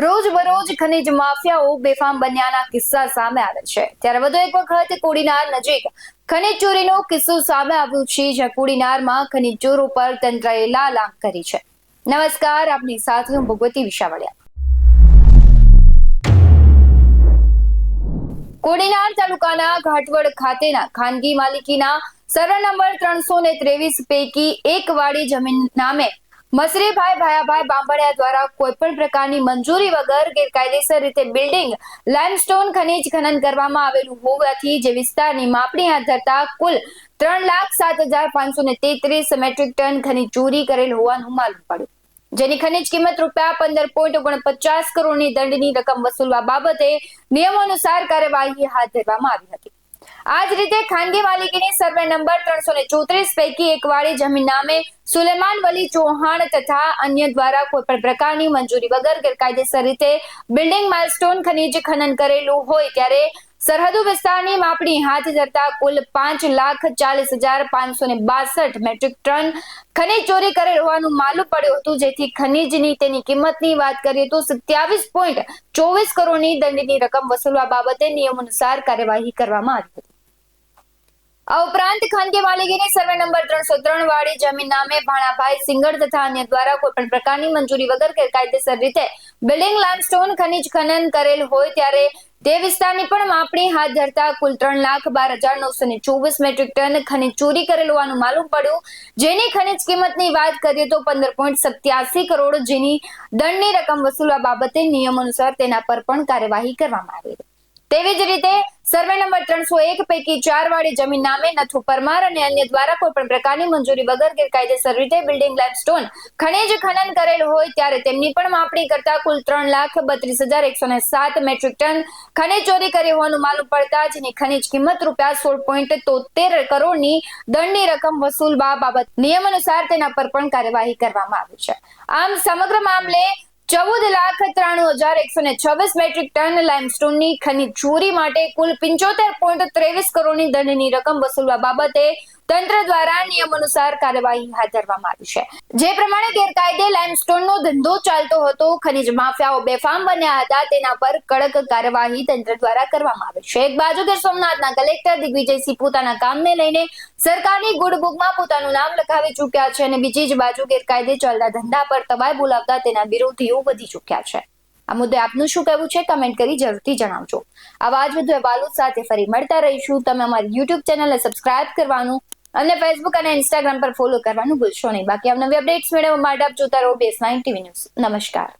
રોજબરોજ ખનીજ માફિયાઓ બેફામ બન્યાના કિસ્સા સામે આવે છે, ત્યારે વધુ એક વખત કોડીનાર નજીક ખનીજ ચોરીનો કિસ્સો સામે આવ્યો છે, જ્યાં કોડીનારમાં ખનીજ ચોરો પર તંત્રએ લાલ આંખ કરી છે. નમસ્કાર, આપની સાથે હું ભગવતી વિશાવડિયા. કોડીનાર તાલુકાના ઘાટવડ ખાતેના ખાનગી માલિકીના સર્વે નંબર 323 પૈકી એક વાડી જમીન નામે મસરીભાઈ ભાયાભાઈ બાંભણિયા દ્વારા કોઈપણ પ્રકારની મંજૂરી વગર ગેરકાયદેસર રીતે બિલ્ડિંગ લાઇમસ્ટોન ખનીજ ખનન કરવામાં આવેલું હોવાથી જે વિસ્તારની માપણી હાથ ધરતા કુલ 3,07,533 મેટ્રિક ટન ખનીજ ચોરી કરેલ હોવાનું માલુમ પડ્યું, જેની ખનીજ કિંમત રૂપિયા 15.49 કરોડની દંડની રકમ વસૂલવા બાબતે નિયમો અનુસાર કાર્યવાહી હાથ ધરવામાં આવી હતી. આ જ રીતે ખાનગી માલિકીની સર્વે નંબર 334 પૈકી એક વાડી જમીન નામે સુલેમાન વલી ચૌહાણ તથા અન્ય દ્વારા કોઈપણ પ્રકારની મંજૂરી વગર ગેરકાયદેસર રીતે બિલ્ડિંગ માઇલસ્ટોન ખનીજ ખનન કરેલું હોય ત્યારે સરહદો વિસ્તારની માપણી હાથ ધરતા કુલ 5,40,562 મેટ્રિક ટન ખનીજ ચોરી કરેલ હોવાનું માલુમ પડ્યું હતું, જેથી ખનીજની તેની કિંમતની વાત કરીએ તો 27.24 કરોડની દંડની રકમ વસૂલવા બાબતે નિયમ અનુસાર કાર્યવાહી કરવામાં આવી હતી. આ ઉપરાંત ખાનગી માલિકીની સર્વે નંબર 303 વાડી જમીન નામે ભાણાભાઈ સિંગડ તથા અન્ય દ્વારા કોઈપણ પ્રકારની મંજૂરી વગર ગેરકાયદેસર રીતે બિલ્ડિંગ લાઇમસ્ટોન ખનીજ ખનન કરેલ હોય ત્યારે તે વિસ્તારની પણ માપણી હાથ ધરતા કુલ 3,12,924 મેટ્રિક ટન ખનીજ ચોરી કરેલ હોવાનું માલુમ પડ્યું, જેની ખનીજ કિંમતની વાત કરીએ તો 15.87 કરોડ, જેની દંડની રકમ વસૂલવા બાબતે નિયમ અનુસાર તેના પર પણ કાર્યવાહી કરવામાં આવી. તેવી જ રીતે સર્વે નંબર 301 પૈકી 4 વાડી જમીન નામે નથુ પરમાર અને અન્ય દ્વારા કોઈપણ પ્રકારની મંજૂરી વગર ગેરકાયદેસર રીતે બિલ્ડિંગ લાઇમસ્ટોન ખનીજ ખનન કરેલ હોય ત્યારે તેમની પણ માપણી કરતા કુલ 3,32,107 મેટ્રિક ટન ખનીજ ચોરી કરી હોવાનું માલુમ પડતા જેની ખનીજ કિંમત રૂપિયા 16.73 કરોડની દંડની રકમ વસૂલવા બાબત નિયમ અનુસાર તેના પર પણ કાર્યવાહી કરવામાં આવી છે. આમ સમગ્ર મામલે 14,93,126 મેટ્રિક ટન લાઇમસ્ટોનની ખનીજ ચોરી માટે કુલ 75.23 કરોડની દંડની રકમ વસૂલવા બાબતે તંત્ર દ્વારા નિયમ અનુસાર કાર્યવાહી હાથ ધરવામાં આવી છે. જે પ્રમાણે ગેરકાયદે લાઇમસ્ટોનનો ધંધો ચાલતો હતો, ખનીજ માફિયાઓ બેફામ બન્યા હતા, તેના પર કડક કાર્યવાહી તંત્ર દ્વારા કરવામાં આવી છે. એક બાજુ ગીર સોમનાથના કલેક્ટર દિગ્વિજયસિંહ પોતાના કામને લઈને સરકારની ગુડ બુકમાં પોતાનું નામ લખાવી ચૂક્યા છે અને બીજી જ બાજુ ગેરકાયદે ચાલતા ધંધા પર તવાઈ બોલાવતા તેના વિરોધીઓ વધી ચૂક્યા છે. આ મુદ્દે આપનું શું કહેવું છે? કમેન્ટ કરી જરૂરથી જણાવજો. આવા જ વધુ અહેવાલો સાથે ફરી મળતા રહીશું. તમે અમારી YouTube ચેનલને સબસ્ક્રાઇબ કરવાનું અને Facebook અને Instagram પર ફોલો કરવાનું ભૂલશો નહીં. બાકી નવી અપડેટ્સ મેળવવા માટે આપ જોતા રહો BS9 TV ન્યૂઝ. નમસ્કાર.